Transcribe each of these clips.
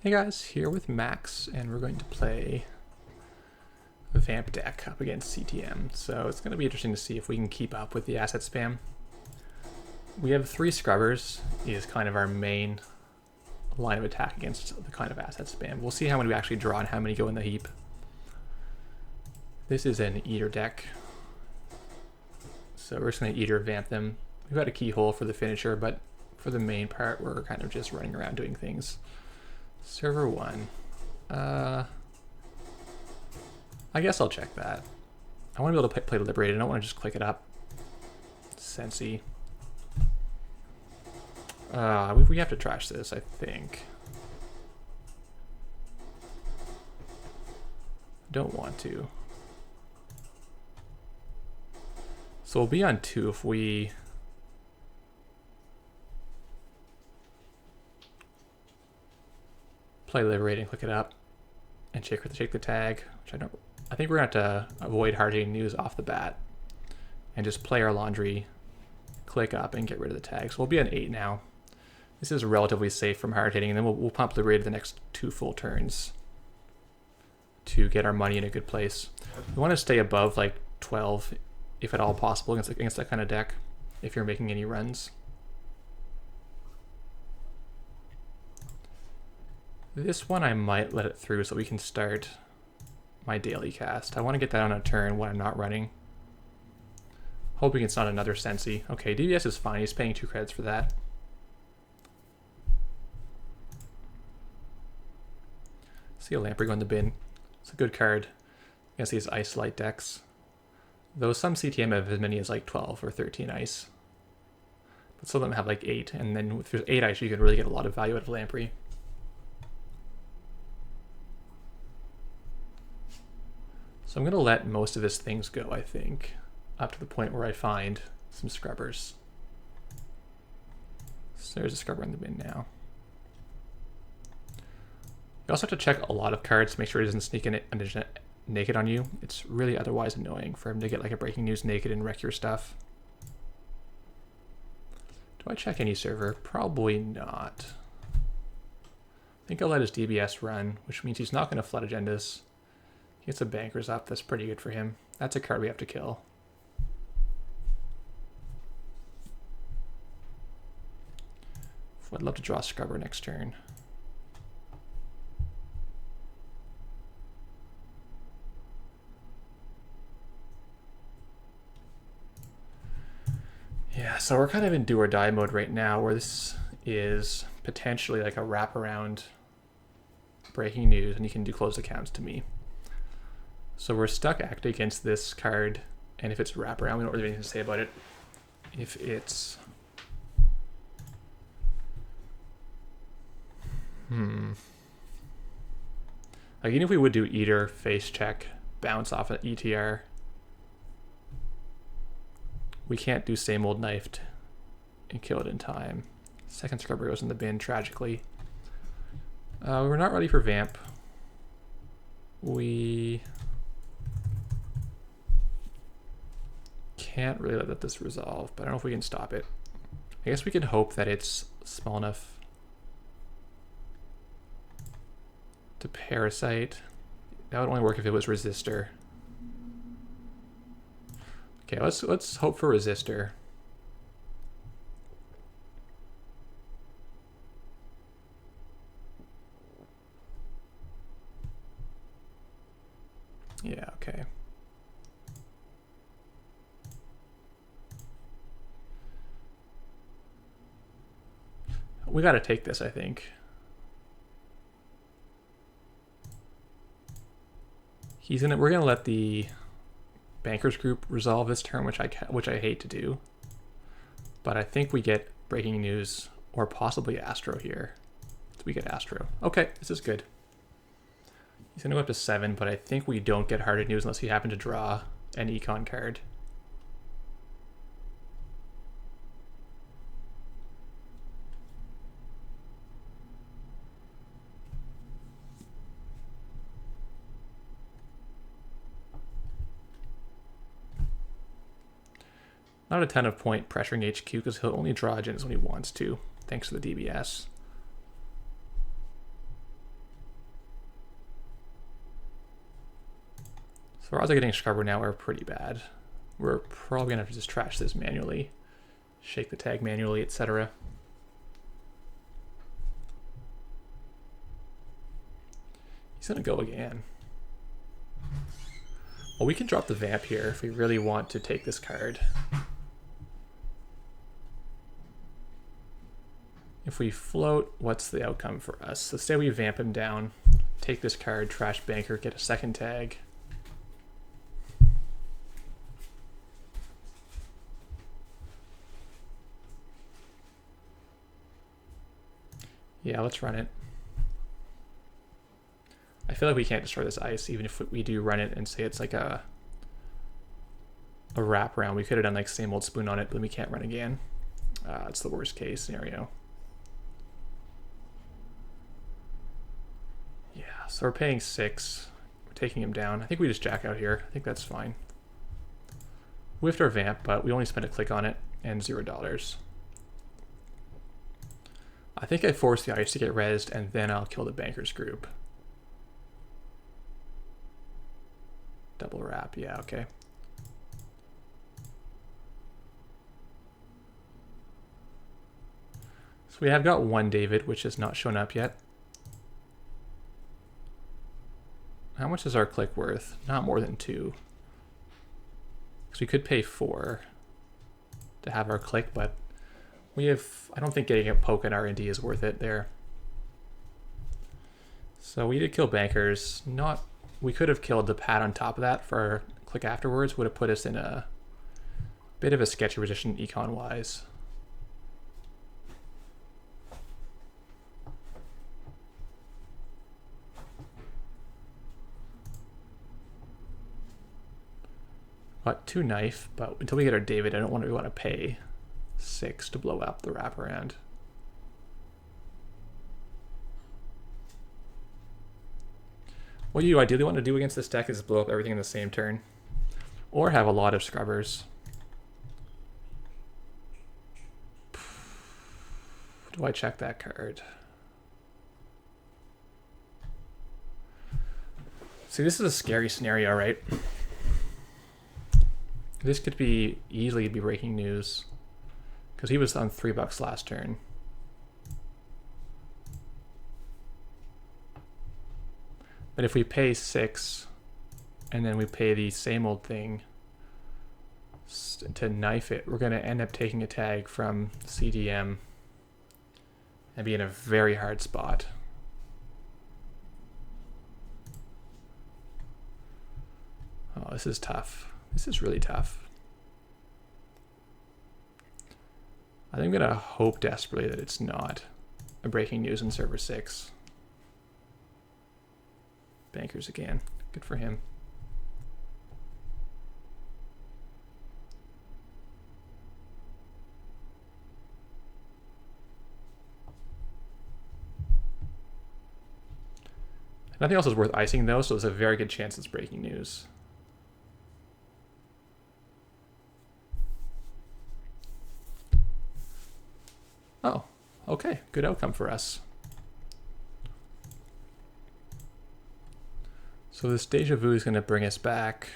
Hey guys, here with Max, and we're going to play a Vamp deck up against CTM. So it's going to be interesting to see if we can keep up with the asset spam. We have 3 scrubbers is kind of our main line of attack against the kind of asset spam. We'll see how many we actually draw and how many go in the heap. This is an Eater deck, so we're just going to Eater Vamp them. We've got a keyhole for the finisher, but for the main part we're kind of just running around doing things. Server 1. I guess I'll check that. I want to be able to play Liberated. I don't want to just click it up. Sensi. We have to trash this, I think. Don't want to. So we'll be on 2 if we... play Liberating, click it up, and take the tag, which I think we're going to have to avoid hard-hitting news off the bat, and just play our laundry, click up, and get rid of the tag. So we'll be on 8 now. This is relatively safe from hard-hitting, and then we'll pump Liberated the next 2 full turns to get our money in a good place. We want to stay above like 12, if at all possible, against that kind of deck, if you're making any runs. This one I might let it through so we can start my daily cast. I want to get that on a turn when I'm not running. Hoping it's not another Sensi. Okay, DBS is fine. He's paying 2 credits for that. See a Lamprey go in the bin. It's a good card against these Ice Light decks. Though some CTM have as many as like 12 or 13 Ice. But some of them have like 8. And then if there's 8 Ice, you can really get a lot of value out of Lamprey. So I'm going to let most of his things go, I think, up to the point where I find some scrubbers. So there's a scrubber in the bin now. You also have to check a lot of cards to make sure he doesn't sneak in naked on you. It's really otherwise annoying for him to get like a breaking news naked and wreck your stuff. Do I check any server? Probably not. I think I'll let his DBS run, which means he's not going to flood agendas. He gets a Bankers up, that's pretty good for him. That's a card we have to kill. I'd love to draw a Scrubber next turn. Yeah, so we're kind of in do or die mode right now, where this is potentially like a wraparound breaking news, and you can do closed accounts to me. So we're stuck acting against this card, and if it's wraparound, we don't really have anything to say about it. If it's... Like, even if we would do Eater, face check, bounce off an ETR, we can't do same old knifed and kill it in time. Second scrubber goes in the bin, tragically. We're not ready for Vamp. We... can't really let this resolve, but I don't know if we can stop it. I guess we can hope that it's small enough to parasite. That would only work if it was resistor. Okay, let's hope for resistor. Yeah, okay. We got to take this, I think. We're gonna let the Bankers group resolve this turn, which I hate to do. But I think we get breaking news or possibly Astro here. We get Astro. Okay, this is good. He's gonna go up to 7, but I think we don't get hearted news unless he happen to draw an econ card. Not a ton of point pressuring HQ because he'll only draw agendas when he wants to, thanks to the DBS. So our odds of getting Scrubber now are pretty bad. We're probably gonna have to just trash this manually, shake the tag manually, etc. He's gonna go again. Well, we can drop the Vamp here if we really want to take this card. If we float, what's the outcome for us? So say we Vamp him down, take this card, trash Banker, get a second tag. Yeah, let's run it. I feel like we can't destroy this ice, even if we do run it and say it's like a wraparound. We could have done like same old spoon on it, but then we can't run again. It's the worst case scenario. Yeah, so we're paying 6. We're taking him down. I think we just jack out here. I think that's fine. We whiffed our Vamp, but we only spent a click on it and $0. I think I forced the ice to get rezzed, and then I'll kill the Bankers group. Double wrap, yeah, okay. So we have got one David, which has not shown up yet. How much is our click worth? Not more than 2. Because we could pay 4 to have our click, but we have, I don't think getting a poke at R&D is worth it there. So we did kill Bankers. Not, we could have killed the pad on top of that for our click afterwards. Would have put us in a bit of a sketchy position econ-wise. Got 2 knife, but until we get our David, I don't want to pay 6 to blow up the wraparound. What you ideally want to do against this deck is blow up everything in the same turn, or have a lot of Scrubbers. Do I check that card? See, this is a scary scenario, right? This could be easily be breaking news, because he was on $3 last turn. But if we pay 6, and then we pay the same old thing to knife it, we're going to end up taking a tag from CDM and be in a very hard spot. Oh, this is tough. This is really tough. I think I'm going to hope desperately that it's not a breaking news in server 6. Bankers again. Good for him. Nothing else is worth icing though, so there's a very good chance it's breaking news. Oh, okay. Good outcome for us. So this Deja Vu is going to bring us back.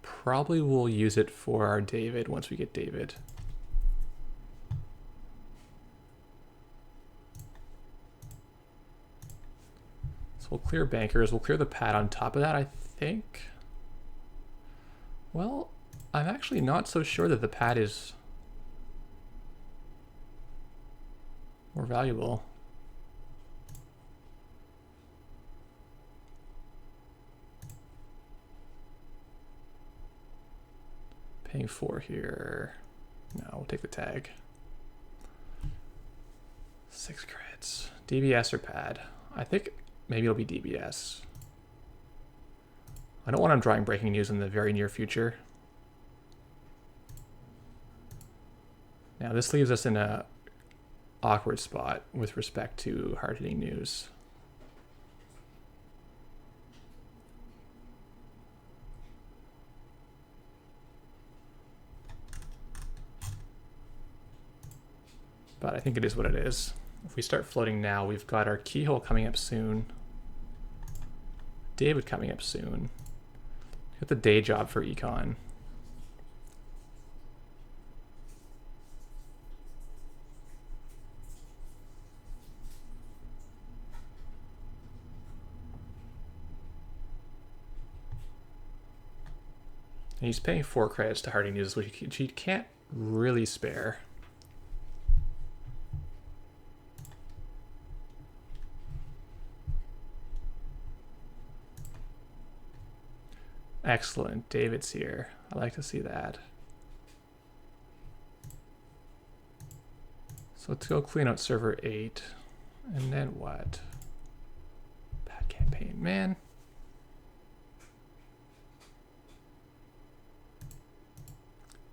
Probably we'll use it for our David once we get David. So we'll clear Bankers. We'll clear the pad on top of that, I think. Well, I'm actually not so sure that the pad is more valuable. Paying 4 here. No, we'll take the tag. 6 crits. DBS or pad? I think maybe it'll be DBS. I don't want him drawing breaking news in the very near future. Now this leaves us in a awkward spot with respect to hard-hitting news. But I think it is what it is. If we start floating now, we've got our Keyhole coming up soon. David coming up soon. Got the day job for econ. And he's paying 4 credits to Harding News, which he can't really spare. Excellent. David's here. I like to see that. So let's go clean out server 8. And then what? Bad campaign. Man.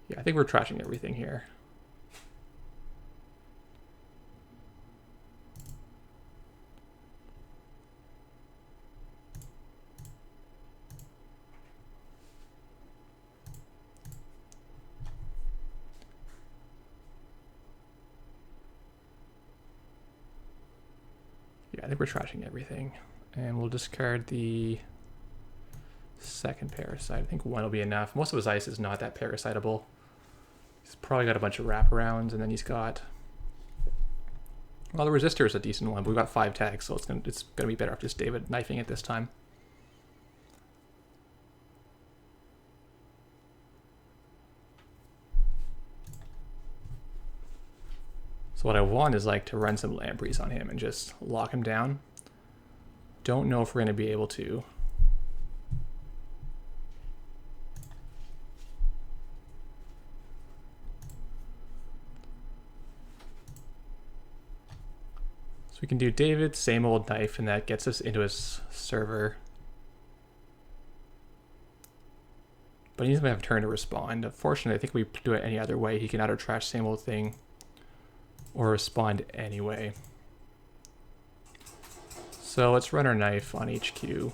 Yeah, I think we're trashing everything here. Yeah, I think we're trashing everything. And we'll discard the second parasite. I think one will be enough. Most of his ice is not that parasitable. He's probably got a bunch of wraparounds, and then he's got... Well, the resistor is a decent one, but we've got 5 tags, so it's gonna be better off just David knifing it this time. So what I want is like to run some lampreys on him and just lock him down. Don't know if we're gonna be able to. So we can do David, same old knife, and that gets us into his server. But he's gonna have a turn to respond. Unfortunately, I think we do it any other way. He can either trash same old thing or respond anyway. So let's run our knife on HQ.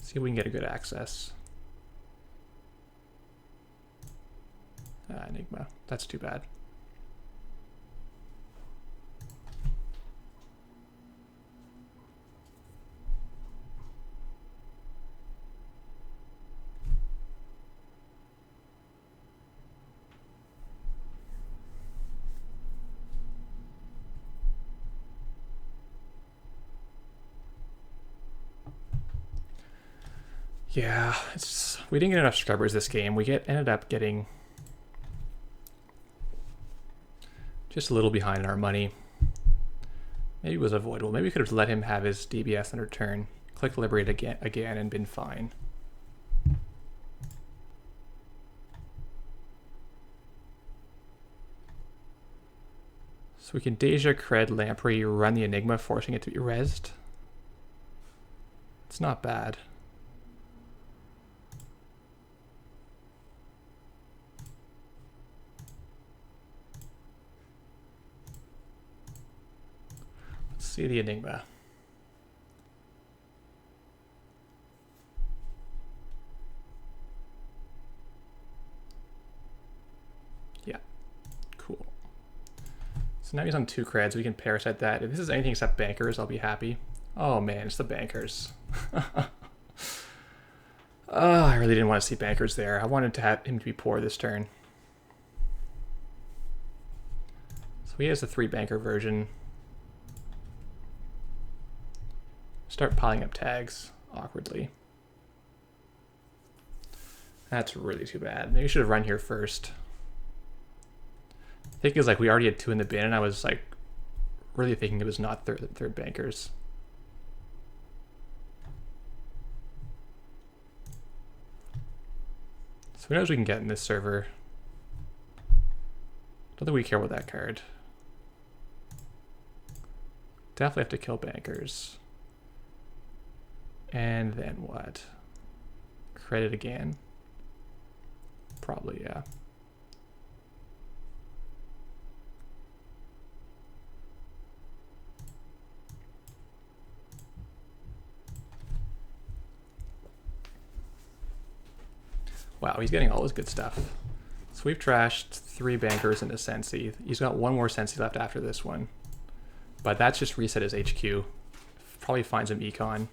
See if we can get a good access. Enigma, that's too bad. Yeah, we didn't get enough scrubbers this game. We ended up getting just a little behind in our money. Maybe it was avoidable. Maybe we could have let him have his DBS in return. Click liberate again and been fine. So we can Deja, Cred, Lamprey, run the Enigma, forcing it to be rezzed. It's not bad. See the Enigma. Yeah, cool. So now he's on 2 creds. We can parasite that. If this is anything except bankers, I'll be happy. Oh man, it's the bankers. Oh, I really didn't want to see bankers there. I wanted to have him to be poor this turn. So he has the 3 banker version. Start piling up tags awkwardly. That's really too bad. Maybe we should have run here first. I think it was like we already had 2 in the bin, and I was like really thinking it was not third bankers. So who knows we can get in this server. Don't think we care about that card. Definitely have to kill bankers. And then what? Credit again? Probably, yeah. Wow, he's getting all his good stuff. So we've trashed 3 bankers into Sensi. He's got 1 more Sensi left after this one. But that's just reset his HQ. probably find some econ.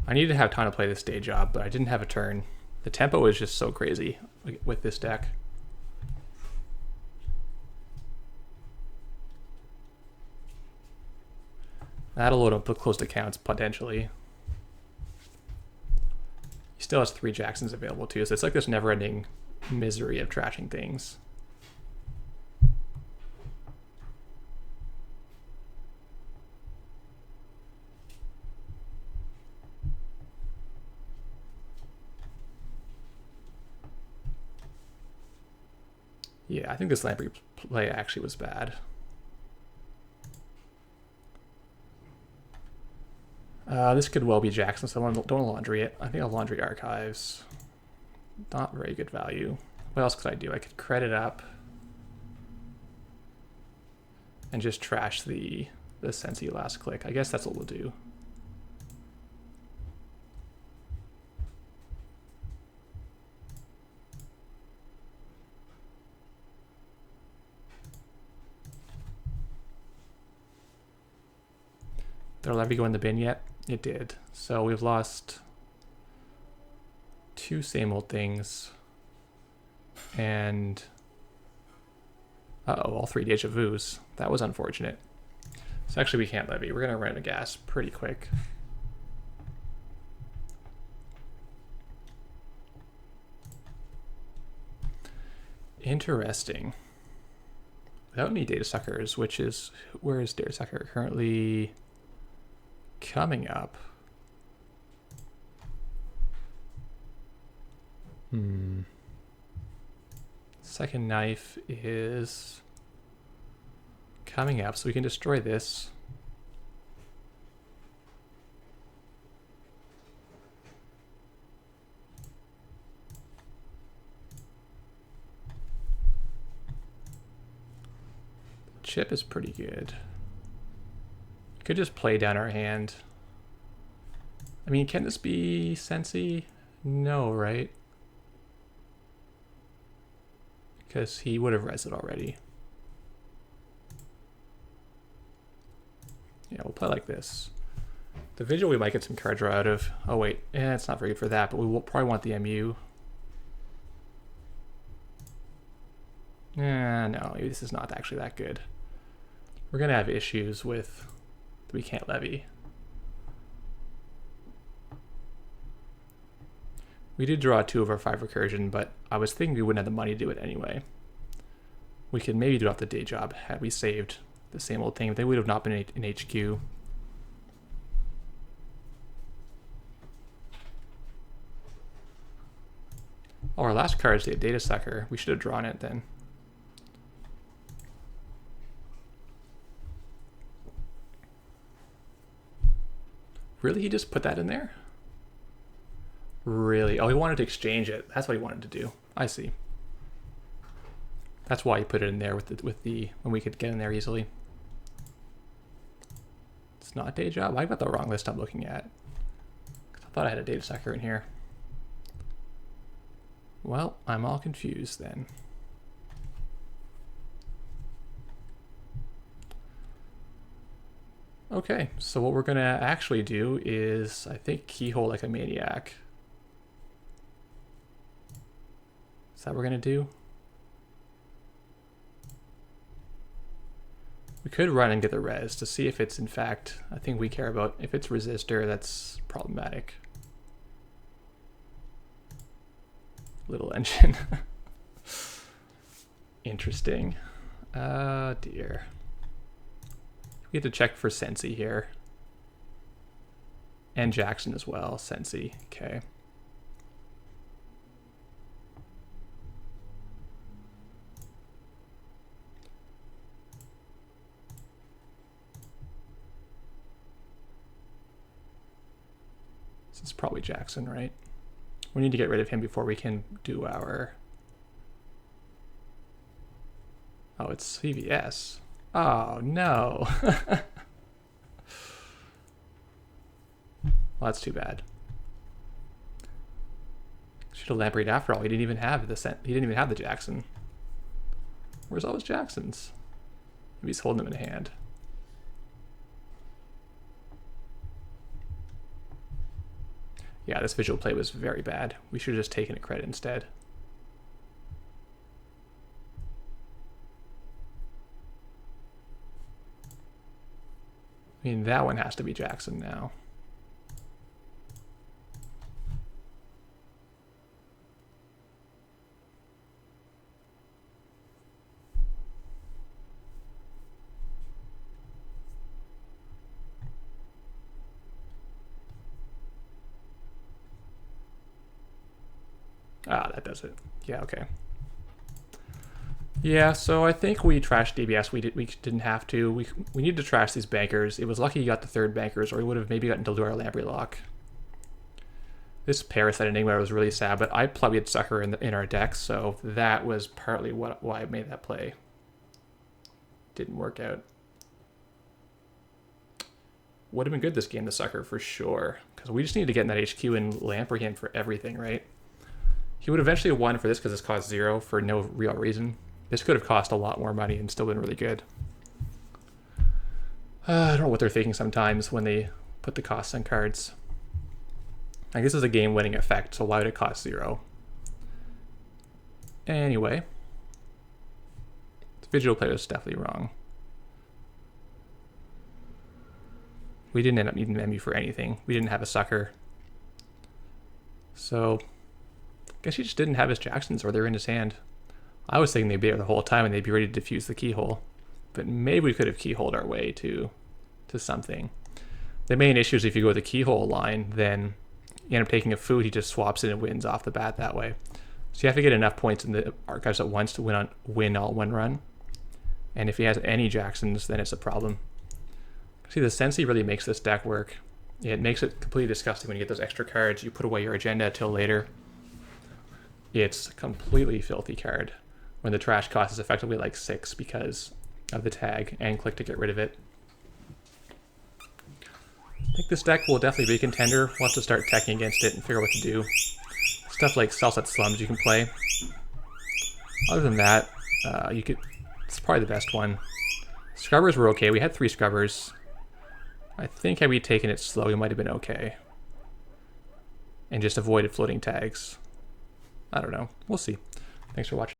I needed to have time to play this day job, but I didn't have a turn. The tempo is just so crazy with this deck. That'll load up the closed accounts potentially. He still has 3 Jacksons available too, so it's like this never-ending misery of trashing things. Yeah, I think this Lamprey play actually was bad. This could well be Jackson, so I don't laundry it. I think I'll laundry archives. Not very good value. What else could I do? I could credit up and just trash the Sensi last click. I guess that's what we'll do. Did our levy go in the bin yet? It did. So we've lost 2 same old things. And uh-oh, all 3 deja vus. That was unfortunate. So actually we can't levy. We're gonna run out of gas pretty quick. Interesting. Without any data suckers, which is, where is data sucker currently coming up? Second knife is coming up, so we can destroy this. Chip is pretty good. Could just play down our hand. I mean, can this be Sensi? No, right? Because he would have res it already. Yeah, we'll play like this. The vigil we might get some card draw out of. Oh wait, it's not very good for that, but we will probably want the MU. No, maybe this is not actually that good. We're gonna have issues with we can't levy. We did draw 2 of our 5 recursion, but I was thinking we wouldn't have the money to do it anyway. We could maybe do it off the day job had we saved the same old thing. They would have not been in HQ. Oh, our last card is the data sucker. We should have drawn it then. Really? He just put that in there? Really? Oh, he wanted to exchange it. That's what he wanted to do. I see. That's why he put it in there with the when we could get in there easily. It's not a day job. I got the wrong list I'm looking at. I thought I had a data sucker in here. Well, I'm all confused then. Okay, so what we're gonna actually do is, I think, keyhole like a maniac. Is that what we're gonna do? We could run and get the res to see if it's in fact a thing we care about. If it's resistor, that's problematic. Little engine. Interesting. Dear. We have to check for Sensi here. And Jackson as well. Sensi. Okay. This is probably Jackson, right? We need to get rid of him before we can do our... Oh, it's CVS. Oh, no. Well, that's too bad. Should have lampreyed after all. He didn't even have the Jackson. Where's all his Jacksons? Maybe he's holding them in hand. Yeah, this visual play was very bad. We should have just taken a credit instead. I mean, that one has to be Jackson now. Ah, that does it. Yeah, okay. Yeah, so I think we trashed DBS. We didn't have to. We needed to trash these bankers. It was lucky you got the third bankers, or we would have maybe gotten to our Lamprey lock. This Parasite Enigma was really sad, but I plugged Sucker in our deck, so that was partly why I made that play. Didn't work out. Would have been good this game, the Sucker, for sure. Because we just needed to get in that HQ and Lamprey him for everything, right? He would eventually have won for this because this cost 0 for no real reason. This could have cost a lot more money and still been really good. I don't know what they're thinking sometimes when they put the costs on cards. I guess it's a game-winning effect, so why would it cost 0? Anyway. The visual play was definitely wrong. We didn't end up needing MU for anything. We didn't have a Sucker. So, I guess he just didn't have his Jacksons, or they're in his hand. I was thinking they'd be there the whole time and they'd be ready to defuse the keyhole. But maybe we could have keyholed our way to something. The main issue is if you go with the keyhole line, then you end up taking a food, he just swaps it and wins off the bat that way. So you have to get enough points in the archives at once to win all one run. And if he has any Jacksons, then it's a problem. See, the Sensei really makes this deck work. It makes it completely disgusting when you get those extra cards. You put away your agenda till later. It's a completely filthy card when the trash cost is effectively like 6 because of the tag and click to get rid of it. I think this deck will definitely be a contender. We'll have to start teching against it and figure out what to do. Stuff like Celset Slums you can play. Other than that, it's probably the best one. Scrubbers were okay. We had 3 Scrubbers. I think had we taken it slow, we might have been okay. And just avoided floating tags. I don't know. We'll see. Thanks for watching.